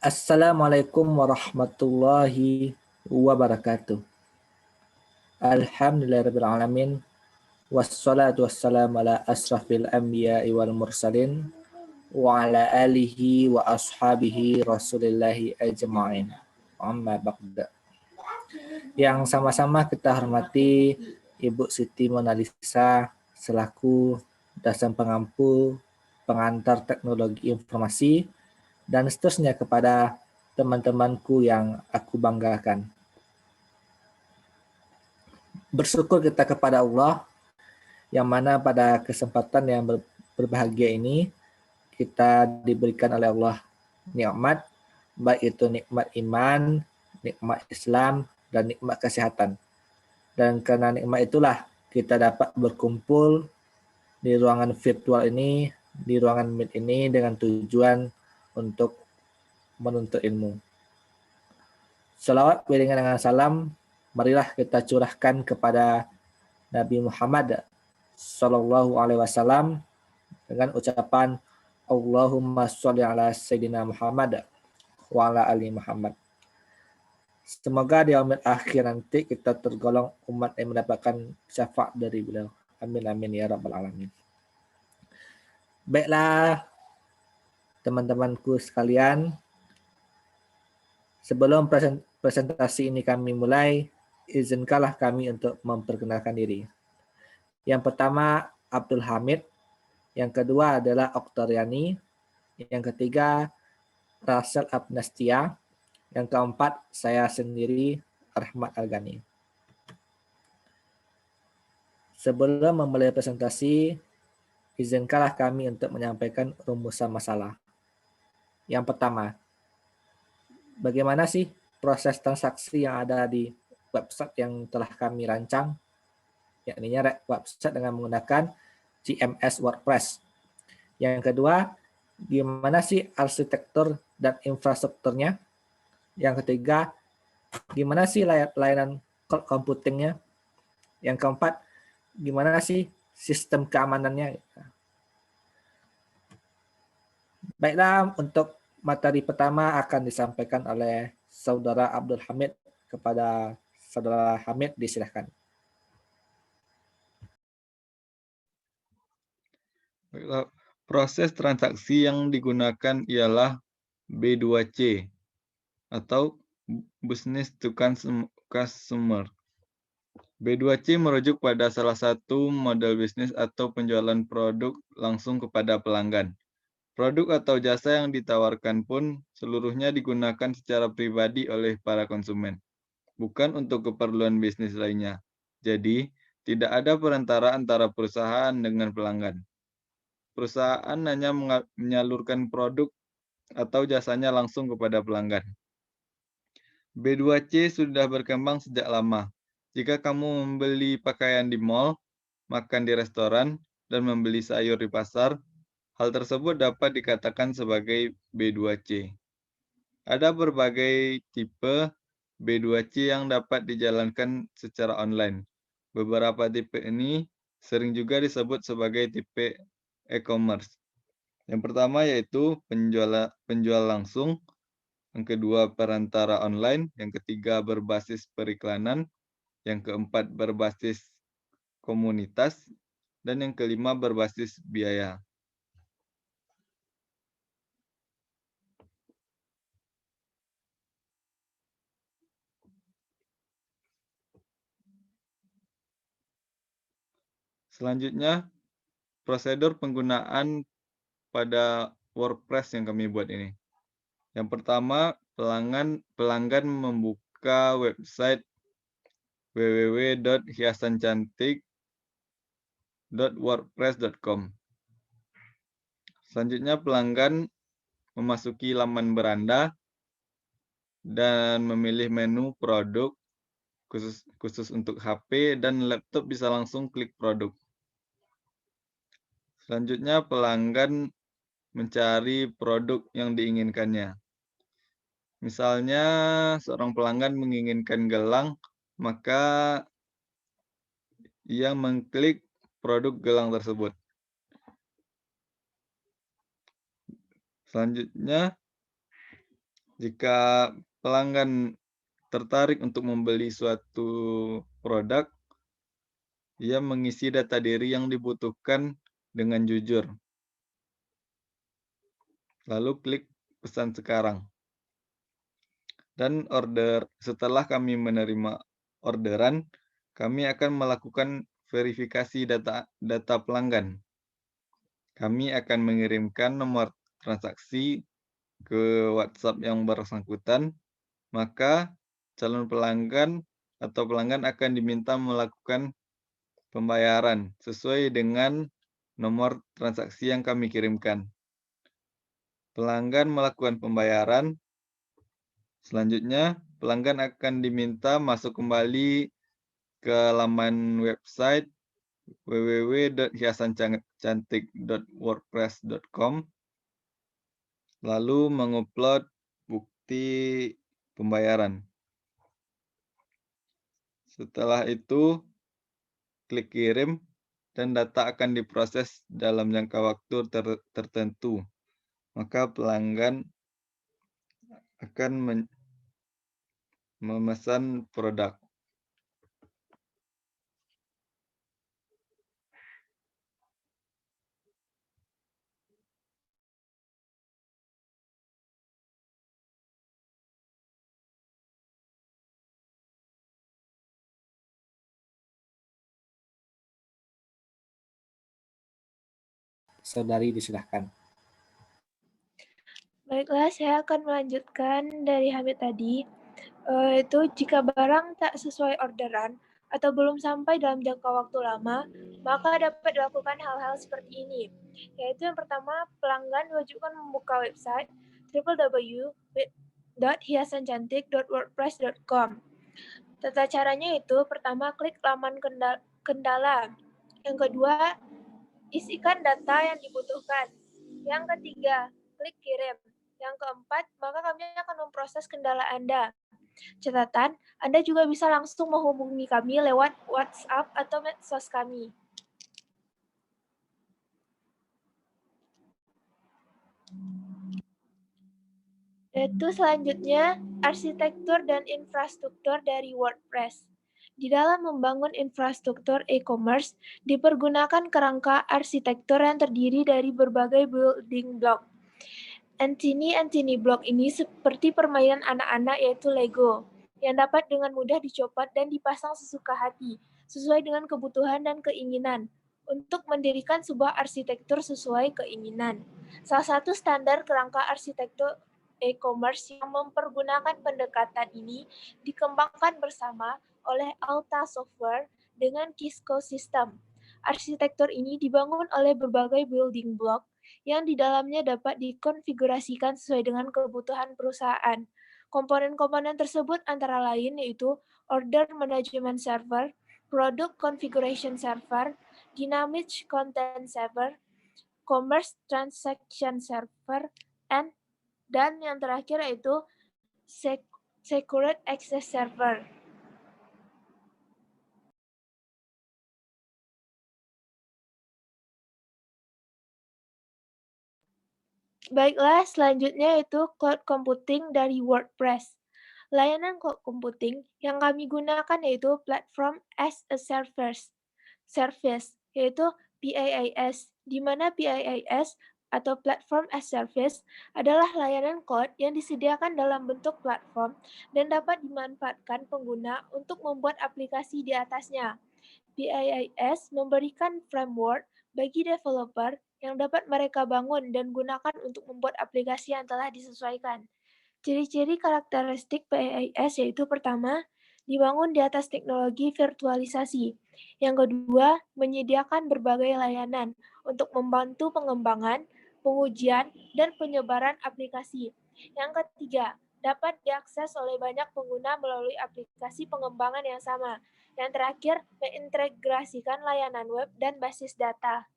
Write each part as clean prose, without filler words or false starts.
Assalamualaikum warahmatullahi wabarakatuh. Alhamdulillahirabbil alamin. Wassalatu wassalamu ala asrafil anbiya'i wal mursalin wa ala alihi wa ashabihi rasulillahi ajma'in. Amma ba'da. Yang sama-sama kita hormati Ibu Siti Monalisa selaku dosen pengampu pengantar teknologi informasi dan seterusnya kepada teman-temanku yang aku banggakan. Bersyukur kita kepada Allah yang mana pada kesempatan yang berbahagia ini kita diberikan oleh Allah nikmat, baik itu nikmat iman, nikmat Islam, dan nikmat kesehatan. Dan karena nikmat itulah kita dapat berkumpul di ruangan virtual ini, di ruangan Meet ini dengan tujuan untuk menuntut ilmu. Salawat beriringan dengan salam, marilah kita curahkan kepada Nabi Muhammad Sallallahu Alaihi Wasallam dengan ucapan Allahumma sholli ala Sayyidina Muhammad wa ala ali Muhammad. Semoga di akhir akhir nanti kita tergolong umat yang mendapatkan syafaat dari beliau. Amin amin ya rabbal alamin. Baiklah teman-temanku sekalian, sebelum presentasi ini kami mulai, izinkanlah kami untuk memperkenalkan diri. Yang pertama Abdul Hamid, yang kedua adalah Oktoriani, yang ketiga Rasel Abnastia, yang keempat saya sendiri Rahmat Algani. Sebelum memulai presentasi, izinkanlah kami untuk menyampaikan rumusan masalah. Yang pertama, bagaimana sih proses transaksi yang ada di website yang telah kami rancang, yakni website dengan menggunakan CMS WordPress. Yang kedua, gimana sih arsitektur dan infrastrukturnya? Yang ketiga, gimana sih layanan cloud computingnya? Yang keempat, gimana sih sistem keamanannya? Baiklah, untuk materi pertama akan disampaikan oleh Saudara Abdul Hamid. Kepada Saudara Hamid, disilahkan. Proses transaksi yang digunakan ialah B2C atau Business to Consumer. B2C merujuk pada salah satu model bisnis atau penjualan produk langsung kepada pelanggan. Produk atau jasa yang ditawarkan pun seluruhnya digunakan secara pribadi oleh para konsumen, bukan untuk keperluan bisnis lainnya. Jadi, tidak ada perantara antara perusahaan dengan pelanggan. Perusahaan hanya menyalurkan produk atau jasanya langsung kepada pelanggan. B2C sudah berkembang sejak lama. Jika kamu membeli pakaian di mall, makan di restoran, dan membeli sayur di pasar, hal tersebut dapat dikatakan sebagai B2C. Ada berbagai tipe B2C yang dapat dijalankan secara online. Beberapa tipe ini sering juga disebut sebagai tipe e-commerce. Yang pertama yaitu penjual langsung, yang kedua perantara online, yang ketiga berbasis periklanan, yang keempat berbasis komunitas, dan yang kelima berbasis biaya. Selanjutnya, prosedur penggunaan pada WordPress yang kami buat ini. Yang pertama, pelanggan membuka website www.hiasancantik.wordpress.com. Selanjutnya, pelanggan memasuki laman beranda dan memilih menu produk khusus untuk HP dan laptop, bisa langsung klik produk. Selanjutnya, pelanggan mencari produk yang diinginkannya. Misalnya, seorang pelanggan menginginkan gelang, maka ia mengklik produk gelang tersebut. Selanjutnya, Jika pelanggan tertarik untuk membeli suatu produk, ia mengisi data diri yang dibutuhkan dengan jujur. Lalu klik pesan sekarang. Dan setelah kami menerima orderan, kami akan melakukan verifikasi data pelanggan. Kami akan mengirimkan nomor transaksi ke WhatsApp yang bersangkutan, maka calon pelanggan atau pelanggan akan diminta melakukan pembayaran sesuai dengan nomor transaksi yang kami kirimkan. Pelanggan melakukan pembayaran, selanjutnya pelanggan akan diminta masuk kembali ke laman website www.hiasancantik.wordpress.com, lalu mengupload bukti pembayaran. Setelah itu, klik kirim dan data akan diproses dalam jangka waktu tertentu. Maka pelanggan akan memesan produk. Saudari disilahkan. Baiklah, saya akan melanjutkan dari Hamid tadi. Itu jika barang tak sesuai orderan atau belum sampai dalam jangka waktu lama, maka dapat dilakukan hal-hal seperti ini. Yaitu yang pertama, pelanggan diwajibkan membuka website www.hiasancantik.wordpress.com. Tata caranya itu, pertama klik laman kendala. Yang kedua, isikan data yang dibutuhkan. Yang ketiga, klik kirim. Yang keempat, maka kami akan memproses kendala Anda. Catatan, Anda juga bisa langsung menghubungi kami lewat WhatsApp atau medsos kami. Itu selanjutnya, arsitektur dan infrastruktur dari WordPress. Di dalam membangun infrastruktur e-commerce, dipergunakan kerangka arsitektur yang terdiri dari berbagai building block. Antini block ini seperti permainan anak-anak yaitu Lego, yang dapat dengan mudah dicopot dan dipasang sesuka hati, sesuai dengan kebutuhan dan keinginan, untuk mendirikan sebuah arsitektur sesuai keinginan. Salah satu standar kerangka arsitektur e-commerce yang mempergunakan pendekatan ini dikembangkan bersama oleh Alta Software dengan Kisco System. Arsitektur ini dibangun oleh berbagai building block yang di dalamnya dapat dikonfigurasikan sesuai dengan kebutuhan perusahaan. Komponen-komponen tersebut antara lain yaitu Order Management Server, Product Configuration Server, Dynamic Content Server, Commerce Transaction Server, dan yang terakhir yaitu Secured Access Server. Baiklah, selanjutnya yaitu cloud computing dari WordPress. Layanan cloud computing yang kami gunakan yaitu Platform as a Service, yaitu PaaS, di mana PaaS atau Platform as Service adalah layanan cloud yang disediakan dalam bentuk platform dan dapat dimanfaatkan pengguna untuk membuat aplikasi di atasnya. PaaS memberikan framework bagi developer yang dapat mereka bangun dan gunakan untuk membuat aplikasi yang telah disesuaikan. Ciri-ciri karakteristik PaaS yaitu pertama, dibangun di atas teknologi virtualisasi. Yang kedua, menyediakan berbagai layanan untuk membantu pengembangan, pengujian, dan penyebaran aplikasi. Yang ketiga, dapat diakses oleh banyak pengguna melalui aplikasi pengembangan yang sama. Yang terakhir, mengintegrasikan layanan web dan basis data.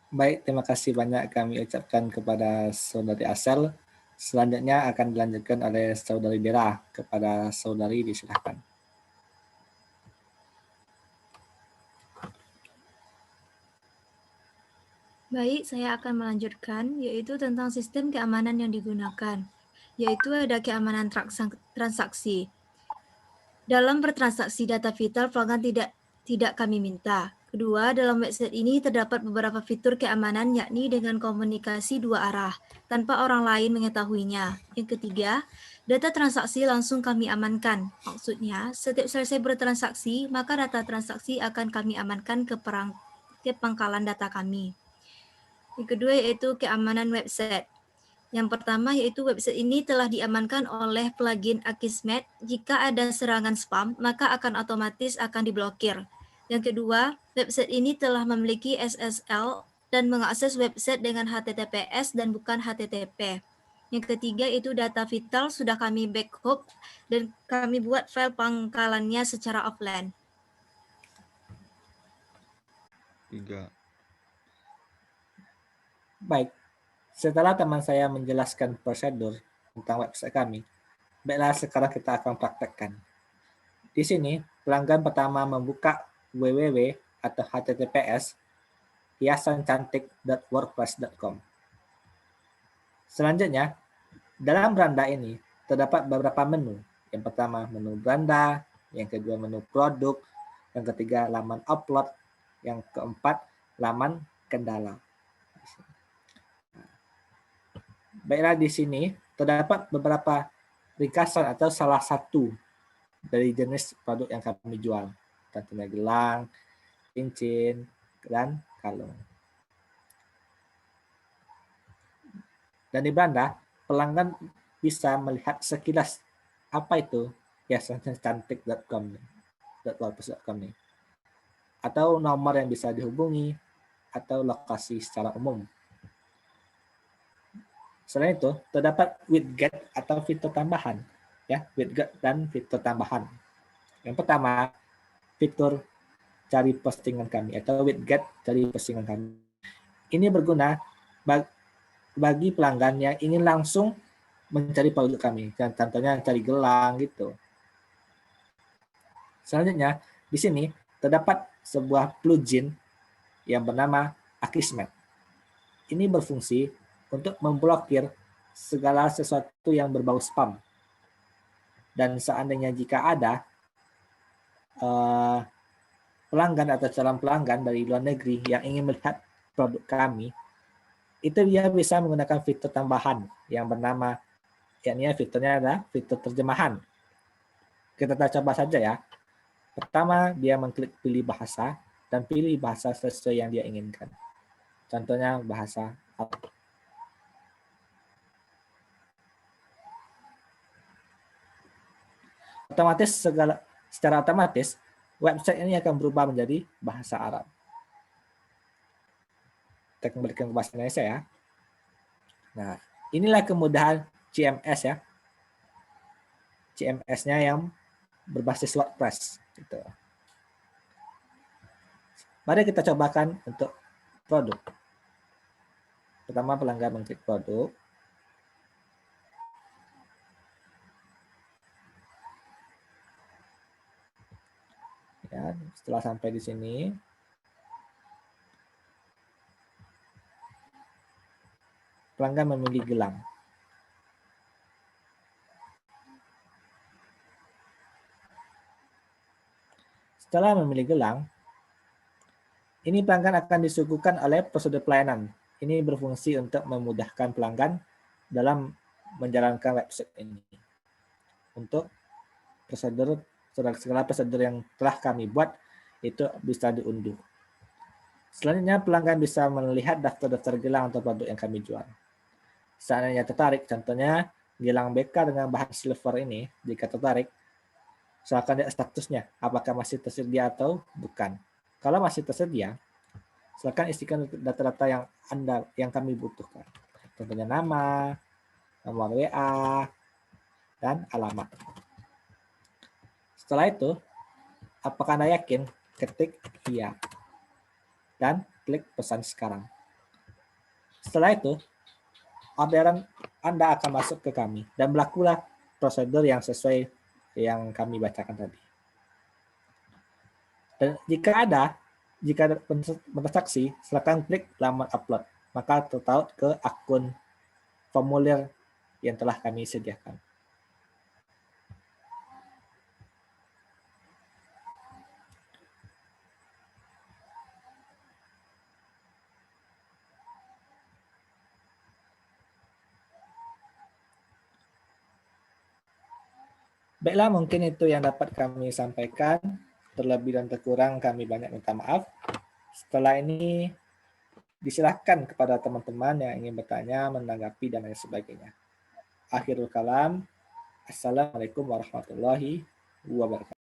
Baik, terima kasih banyak kami ucapkan kepada Saudari Asel. Selanjutnya akan dilanjutkan oleh Saudari Bera. Kepada Saudari disilahkan. Baik, saya akan melanjutkan, yaitu tentang sistem keamanan yang digunakan, yaitu ada keamanan transaksi. Dalam bertransaksi data vital, pelanggan tidak kami minta. Kedua, dalam website ini terdapat beberapa fitur keamanan, yakni dengan komunikasi dua arah, tanpa orang lain mengetahuinya. Yang ketiga, data transaksi langsung kami amankan. Maksudnya, setiap selesai bertransaksi, maka data transaksi akan kami amankan ke pangkalan data kami. Yang kedua yaitu keamanan website. Yang pertama yaitu website ini telah diamankan oleh plugin Akismet. Jika ada serangan spam, maka otomatis akan diblokir. Yang kedua, website ini telah memiliki SSL dan mengakses website dengan HTTPS dan bukan HTTP. Yang ketiga itu data vital sudah kami backup dan kami buat file pangkalannya secara offline. 3. Baik, setelah teman saya menjelaskan prosedur tentang website kami, baiklah sekarang kita akan praktekkan. Di sini, pelanggan pertama membuka www atau https hiasancantik.wordpress.com. Selanjutnya, dalam beranda ini terdapat beberapa menu. Yang pertama, menu beranda, yang kedua, menu produk, yang ketiga, laman upload, yang keempat, laman kendala. Baiklah, di sini terdapat beberapa ringkasan atau salah satu dari jenis produk yang kami jual. Contohnya gelang, cincin, dan kalung. Dan di beranda, pelanggan bisa melihat sekilas apa itu hiasancantik.com nih, atau nomor yang bisa dihubungi, atau lokasi secara umum. Selain itu, terdapat widget atau fitur tambahan, ya, widget dan fitur tambahan. Yang pertama, fitur cari postingan kami atau widget cari postingan kami. Ini berguna bagi pelanggan yang ingin langsung mencari produk kami, contohnya cari gelang gitu. Selanjutnya, di sini terdapat sebuah plugin yang bernama Akismet. Ini berfungsi untuk memblokir segala sesuatu yang berbau spam. Dan seandainya jika ada pelanggan atau calon pelanggan dari luar negeri yang ingin melihat produk kami, itu dia bisa menggunakan fitur tambahan yang bernama, yakni fiturnya adalah fitur terjemahan. Kita coba saja ya. Pertama, dia mengklik pilih bahasa dan pilih bahasa sesuai yang dia inginkan. Contohnya bahasa Arab. Secara otomatis website ini akan berubah menjadi bahasa Arab. Kita kembalikan ke bahasa Indonesia ya. Nah, inilah kemudahan CMS ya. CMS-nya yang berbasis WordPress gitu. Mari kita cobakan untuk produk. Pertama, pelanggan mengklik produk. Ya, setelah sampai di sini, pelanggan memilih gelang. Setelah memilih gelang, ini pelanggan akan disuguhkan oleh prosedur pelayanan. Ini berfungsi untuk memudahkan pelanggan dalam menjalankan website ini. Untuk segala prosedur yang telah kami buat itu bisa diunduh. Selanjutnya pelanggan bisa melihat daftar-daftar gelang atau produk yang kami jual. Seandainya tertarik, contohnya gelang BK dengan bahan silver ini, jika tertarik, silakan lihat statusnya, apakah masih tersedia atau bukan. Kalau masih tersedia, silakan isikan data-data yang kami butuhkan. Contohnya nama, nomor WA, dan alamat. Setelah itu, apakah Anda yakin? Ketik iya. Dan klik pesan sekarang. Setelah itu, orderan Anda akan masuk ke kami dan berlakulah prosedur yang sesuai yang kami bacakan tadi. Dan jika ada Jika ada transaksi, silakan klik laman upload, maka tertaut ke akun formulir yang telah kami sediakan. Baiklah, mungkin itu yang dapat kami sampaikan. Terlebih dan terkurang kami banyak minta maaf. Setelah ini disilahkan kepada teman-teman yang ingin bertanya, menanggapi, dan lain sebagainya. Akhirul kalam. Assalamualaikum warahmatullahi wabarakatuh.